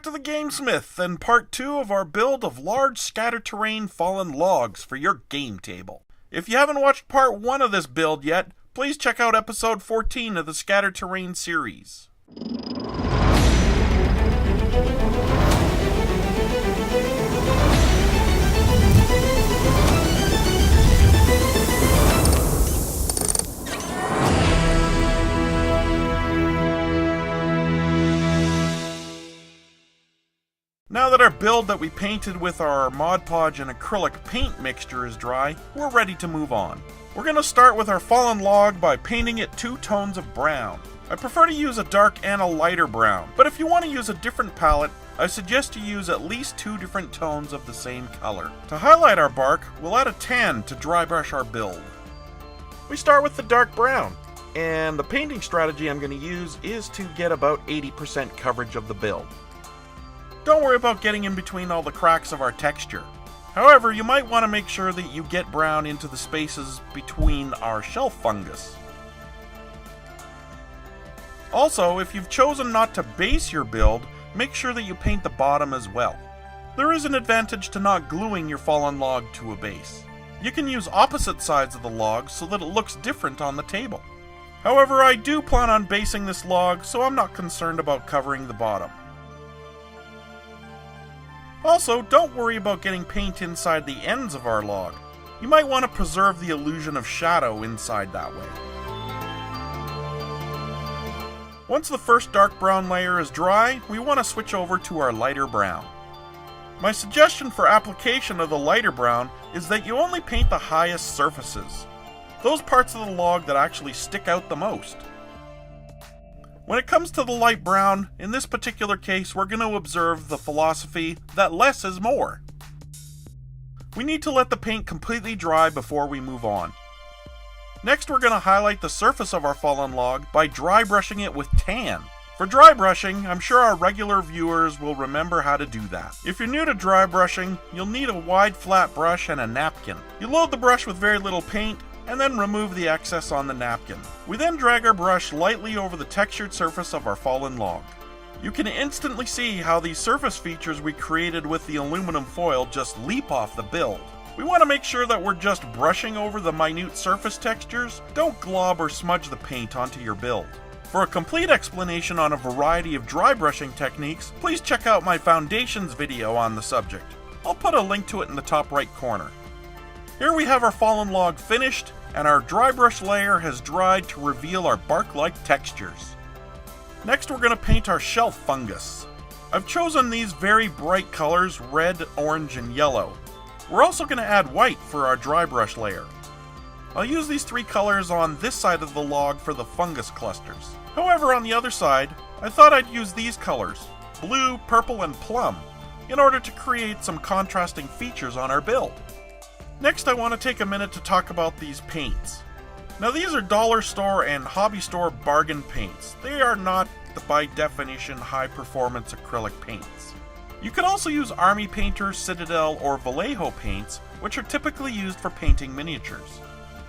to the GameSmith and part 2 of our build of large scatter-terrain fallen logs for your game table. If you haven't watched part 1 of this build yet, please check out episode 14 of the scatter-terrain series. Now that our build that we painted with our Mod Podge and acrylic paint mixture is dry, we're ready to move on. We're going to start with our fallen log by painting it 2 tones of brown. I prefer to use a dark and a lighter brown, but if you want to use a different palette, I suggest you use at least 2 different tones of the same color. To highlight our bark, we'll add a tan to dry brush our build. We start with the dark brown, and the painting strategy I'm going to use is to get about 80% coverage of the build. Don't worry about getting in between all the cracks of our texture. However, you might want to make sure that you get brown into the spaces between our shelf fungus. Also, if you've chosen not to base your build, make sure that you paint the bottom as well. There is an advantage to not gluing your fallen log to a base. You can use opposite sides of the log so that it looks different on the table. However, I do plan on basing this log, so I'm not concerned about covering the bottom. Also, don't worry about getting paint inside the ends of our log. You might want to preserve the illusion of shadow inside that way. Once the first dark brown layer is dry, we want to switch over to our lighter brown. My suggestion for application of the lighter brown is that you only paint the highest surfaces, those parts of the log that actually stick out the most. When it comes to the light brown, in this particular case, we're going to observe the philosophy that less is more. We need to let the paint completely dry before we move on. Next, we're going to highlight the surface of our fallen log by dry brushing it with tan. For dry brushing, I'm sure our regular viewers will remember how to do that. If you're new to dry brushing, you'll need a wide flat brush and a napkin. You load the brush with very little paint, and then remove the excess on the napkin. We then drag our brush lightly over the textured surface of our fallen log. You can instantly see how these surface features we created with the aluminum foil just leap off the build. We want to make sure that we're just brushing over the minute surface textures. Don't glob or smudge the paint onto your build. For a complete explanation on a variety of dry brushing techniques, please check out my foundations video on the subject. I'll put a link to it in the top right corner. Here we have our fallen log finished, and our dry brush layer has dried to reveal our bark-like textures. Next, we're going to paint our shelf fungus. I've chosen these very bright colors, red, orange, and yellow. We're also going to add white for our dry brush layer. I'll use these 3 colors on this side of the log for the fungus clusters. However, on the other side, I thought I'd use these colors, blue, purple, and plum, in order to create some contrasting features on our build. Next, I want to take a minute to talk about these paints. Now, these are dollar store and hobby store bargain paints. They are not, by definition, high-performance acrylic paints. You can also use Army Painter, Citadel, or Vallejo paints, which are typically used for painting miniatures.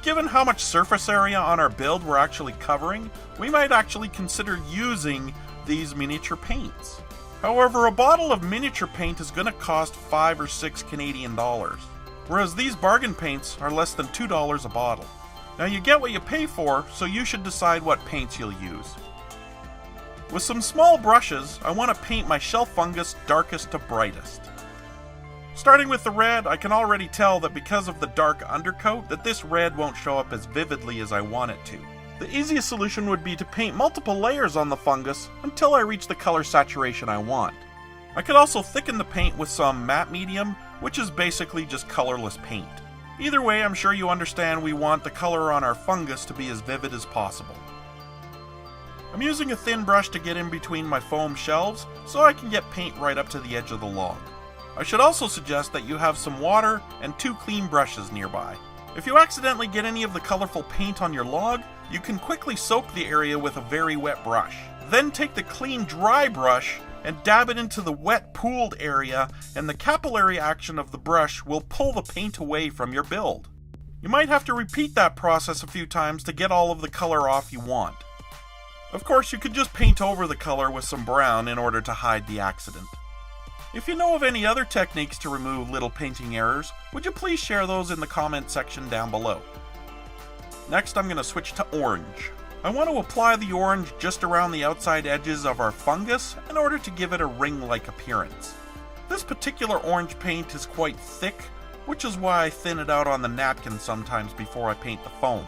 Given how much surface area on our build we're actually covering, we might actually consider using these miniature paints. However, a bottle of miniature paint is going to cost 5 or 6 Canadian dollars. Whereas these bargain paints are less than $2 a bottle. Now you get what you pay for, so you should decide what paints you'll use. With some small brushes, I want to paint my shelf fungus darkest to brightest. Starting with the red, I can already tell that because of the dark undercoat, that this red won't show up as vividly as I want it to. The easiest solution would be to paint multiple layers on the fungus until I reach the color saturation I want. I could also thicken the paint with some matte medium, which is basically just colorless paint. Either way, I'm sure you understand we want the color on our fungus to be as vivid as possible. I'm using a thin brush to get in between my foam shelves, so I can get paint right up to the edge of the log. I should also suggest that you have some water and 2 clean brushes nearby. If you accidentally get any of the colorful paint on your log, you can quickly soak the area with a very wet brush. Then take the clean dry brush and dab it into the wet pooled area, and the capillary action of the brush will pull the paint away from your build. You might have to repeat that process a few times to get all of the color off you want. Of course, you could just paint over the color with some brown in order to hide the accident. If you know of any other techniques to remove little painting errors, would you please share those in the comment section down below. Next, I'm going to switch to orange. I want to apply the orange just around the outside edges of our fungus in order to give it a ring-like appearance. This particular orange paint is quite thick, which is why I thin it out on the napkin sometimes before I paint the foam.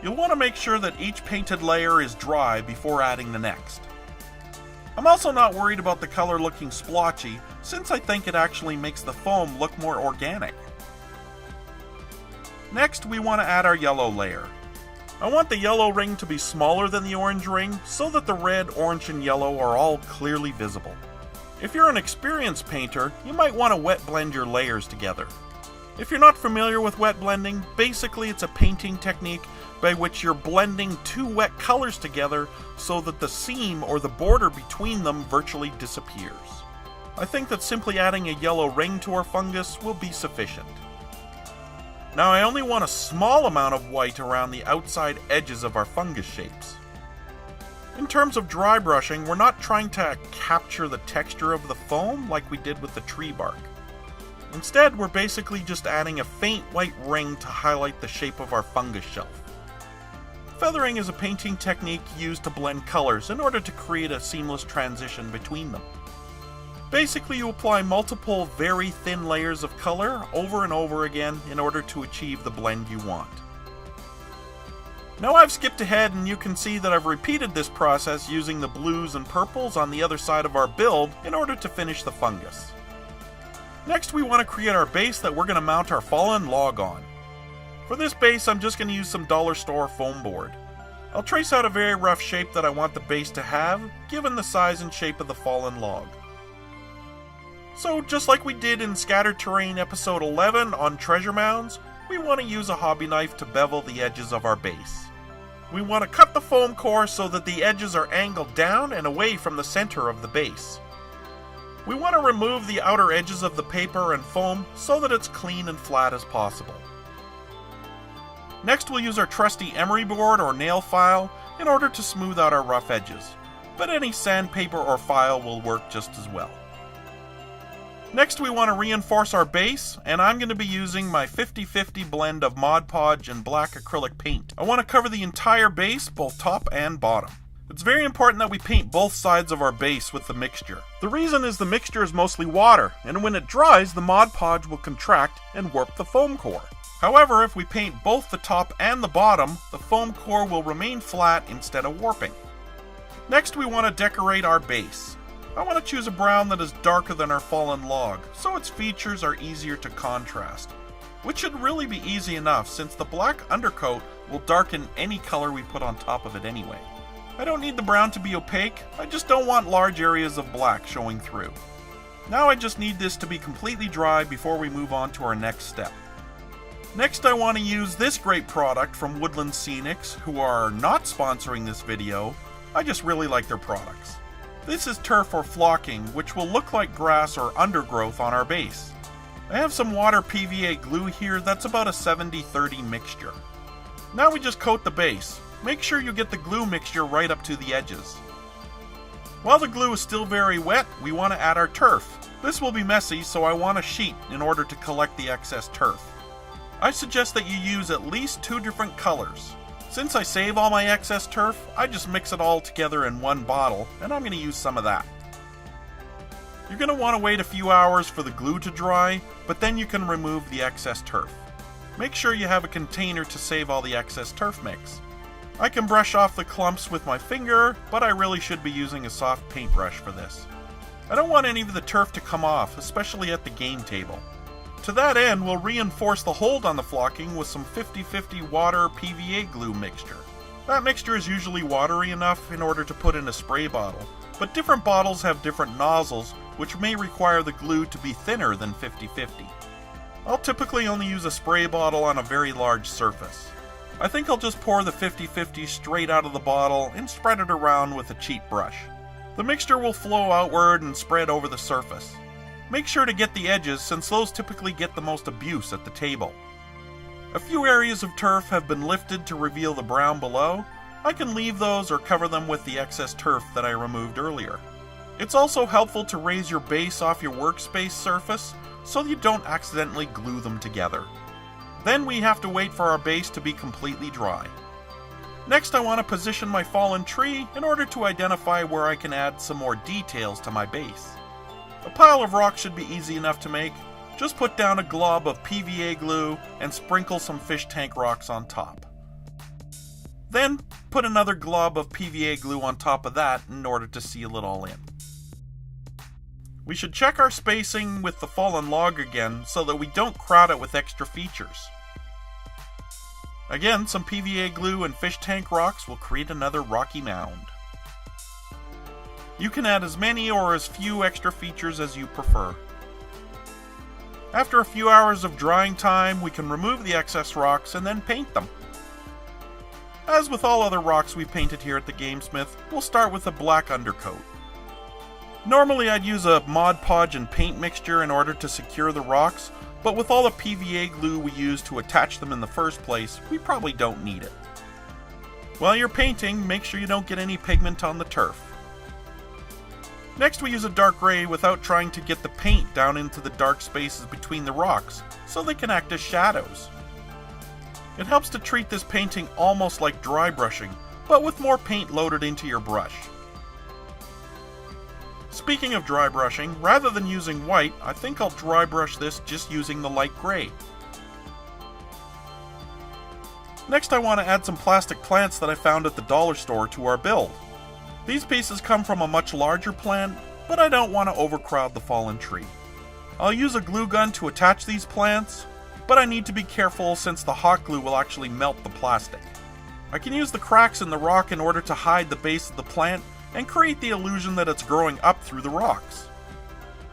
You'll want to make sure that each painted layer is dry before adding the next. I'm also not worried about the color looking splotchy, since I think it actually makes the foam look more organic. Next, we want to add our yellow layer. I want the yellow ring to be smaller than the orange ring, so that the red, orange, and yellow are all clearly visible. If you're an experienced painter, you might want to wet blend your layers together. If you're not familiar with wet blending, basically it's a painting technique by which you're blending two wet colors together so that the seam or the border between them virtually disappears. I think that simply adding a yellow ring to our fungus will be sufficient. Now I only want a small amount of white around the outside edges of our fungus shapes. In terms of dry brushing, we're not trying to capture the texture of the foam like we did with the tree bark. Instead, we're basically just adding a faint white ring to highlight the shape of our fungus shelf. Feathering is a painting technique used to blend colors in order to create a seamless transition between them. Basically, you apply multiple very thin layers of color over and over again in order to achieve the blend you want. Now I've skipped ahead and you can see that I've repeated this process using the blues and purples on the other side of our build in order to finish the fungus. Next, we want to create our base that we're going to mount our fallen log on. For this base, I'm just going to use some dollar store foam board. I'll trace out a very rough shape that I want the base to have, given the size and shape of the fallen log. So, just like we did in Scattered Terrain episode 11 on treasure mounds, we want to use a hobby knife to bevel the edges of our base. We want to cut the foam core so that the edges are angled down and away from the center of the base. We want to remove the outer edges of the paper and foam so that it's clean and flat as possible. Next, we'll use our trusty emery board or nail file in order to smooth out our rough edges, but any sandpaper or file will work just as well. Next, we want to reinforce our base, and I'm going to be using my 50-50 blend of Mod Podge and black acrylic paint. I want to cover the entire base, both top and bottom. It's very important that we paint both sides of our base with the mixture. The reason is the mixture is mostly water, and when it dries, the Mod Podge will contract and warp the foam core. However, if we paint both the top and the bottom, the foam core will remain flat instead of warping. Next, we want to decorate our base. I want to choose a brown that is darker than our fallen log, so its features are easier to contrast. Which should really be easy enough, since the black undercoat will darken any color we put on top of it anyway. I don't need the brown to be opaque, I just don't want large areas of black showing through. Now I just need this to be completely dry before we move on to our next step. Next, I want to use this great product from Woodland Scenics, who are not sponsoring this video. I just really like their products. This is turf or flocking, which will look like grass or undergrowth on our base. I have some water PVA glue here that's about a 70-30 mixture. Now we just coat the base. Make sure you get the glue mixture right up to the edges. While the glue is still very wet, we want to add our turf. This will be messy, so I want a sheet in order to collect the excess turf. I suggest that you use at least 2 different colors. Since I save all my excess turf, I just mix it all together in one bottle, and I'm going to use some of that. You're going to want to wait a few hours for the glue to dry, but then you can remove the excess turf. Make sure you have a container to save all the excess turf mix. I can brush off the clumps with my finger, but I really should be using a soft paintbrush for this. I don't want any of the turf to come off, especially at the game table. To that end, we'll reinforce the hold on the flocking with some 50-50 water PVA glue mixture. That mixture is usually watery enough in order to put in a spray bottle, but different bottles have different nozzles, which may require the glue to be thinner than 50-50. I'll typically only use a spray bottle on a very large surface. I think I'll just pour the 50-50 straight out of the bottle and spread it around with a cheap brush. The mixture will flow outward and spread over the surface. Make sure to get the edges, since those typically get the most abuse at the table. A few areas of turf have been lifted to reveal the brown below. I can leave those or cover them with the excess turf that I removed earlier. It's also helpful to raise your base off your workspace surface so you don't accidentally glue them together. Then we have to wait for our base to be completely dry. Next, I want to position my fallen tree in order to identify where I can add some more details to my base. A pile of rocks should be easy enough to make. Just put down a glob of PVA glue and sprinkle some fish tank rocks on top. Then, put another glob of PVA glue on top of that in order to seal it all in. We should check our spacing with the fallen log again so that we don't crowd it with extra features. Again, some PVA glue and fish tank rocks will create another rocky mound. You can add as many or as few extra features as you prefer. After a few hours of drying time, we can remove the excess rocks and then paint them. As with all other rocks we've painted here at the GameSmith, we'll start with a black undercoat. Normally I'd use a Mod Podge and paint mixture in order to secure the rocks, but with all the PVA glue we used to attach them in the first place, we probably don't need it. While you're painting, make sure you don't get any pigment on the turf. Next we use a dark gray without trying to get the paint down into the dark spaces between the rocks, so they can act as shadows. It helps to treat this painting almost like dry brushing, but with more paint loaded into your brush. Speaking of dry brushing, rather than using white, I think I'll dry brush this just using the light gray. Next I want to add some plastic plants that I found at the dollar store to our build. These pieces come from a much larger plant, but I don't want to overcrowd the fallen tree. I'll use a glue gun to attach these plants, but I need to be careful since the hot glue will actually melt the plastic. I can use the cracks in the rock in order to hide the base of the plant and create the illusion that it's growing up through the rocks.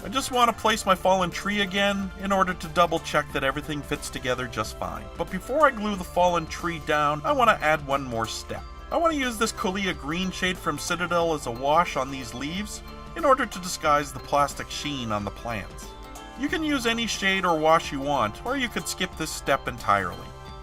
I just want to place my fallen tree again in order to double check that everything fits together just fine. But before I glue the fallen tree down, I want to add one more step. I want to use this Colia green shade from Citadel as a wash on these leaves in order to disguise the plastic sheen on the plants. You can use any shade or wash you want, or you could skip this step entirely.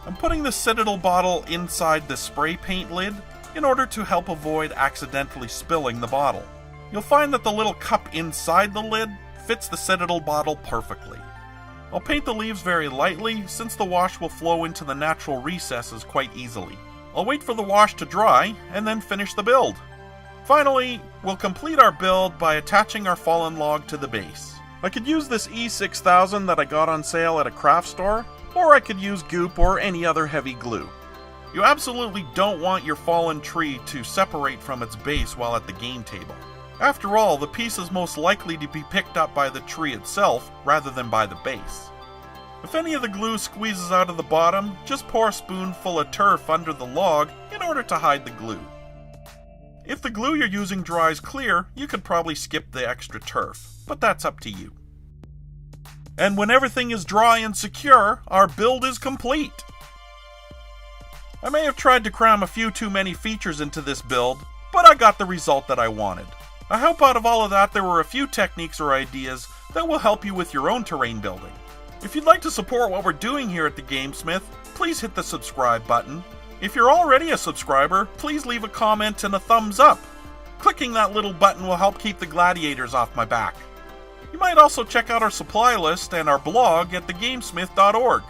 I'm putting the Citadel bottle inside the spray paint lid in order to help avoid accidentally spilling the bottle. You'll find that the little cup inside the lid fits the Citadel bottle perfectly. I'll paint the leaves very lightly since the wash will flow into the natural recesses quite easily. I'll wait for the wash to dry and then finish the build. Finally, we'll complete our build by attaching our fallen log to the base. I could use this E6000 that I got on sale at a craft store, or I could use goop or any other heavy glue. You absolutely don't want your fallen tree to separate from its base while at the game table. After all, the piece is most likely to be picked up by the tree itself rather than by the base. If any of the glue squeezes out of the bottom, just pour a spoonful of turf under the log in order to hide the glue. If the glue you're using dries clear, you could probably skip the extra turf, but that's up to you. And when everything is dry and secure, our build is complete! I may have tried to cram a few too many features into this build, but I got the result that I wanted. I hope out of all of that there were a few techniques or ideas that will help you with your own terrain building. If you'd like to support what we're doing here at the GameSmith, please hit the subscribe button. If you're already a subscriber, please leave a comment and a thumbs up. Clicking that little button will help keep the gladiators off my back. You might also check out our supply list and our blog at thegamesmith.org.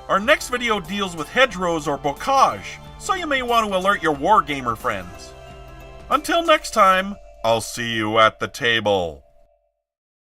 Our next video deals with hedgerows or bocage, so you may want to alert your wargamer friends. Until next time, I'll see you at the table.